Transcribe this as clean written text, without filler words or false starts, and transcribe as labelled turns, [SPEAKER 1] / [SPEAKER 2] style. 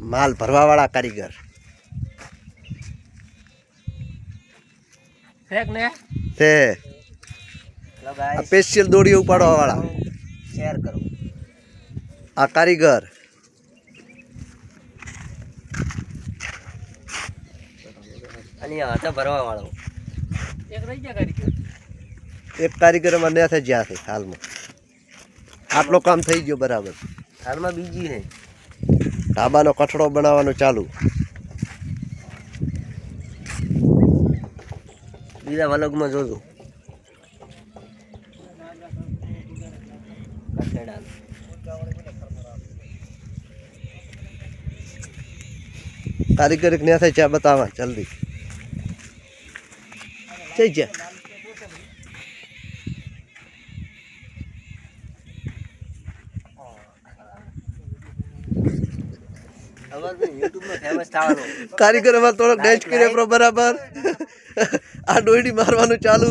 [SPEAKER 1] માલ ભરવાવાળા કારીગર તે સ્પેશિયલ દોડી ઉપાડવા વાળા
[SPEAKER 2] શેર કરો
[SPEAKER 1] આ કારીગર
[SPEAKER 2] અને હાથે ભરવા વાળો
[SPEAKER 1] એક કારીગર માં ન થઈ ગયા છે હાલમાં આટલો કામ થઈ ગયો બરાબર
[SPEAKER 2] હાલમાં બીજી છે
[SPEAKER 1] ઢાબાનો કઠડો બનાવવાનું ચાલુ
[SPEAKER 2] બીજા વલગમાં જોજો
[SPEAKER 1] કારીગર ને થાય ચા બતાવવા જલ્દી થઈ ગયા કારીગર માં થોડોક ડેચ કરી બરાબર આ ડોયડી મારવાનું ચાલુ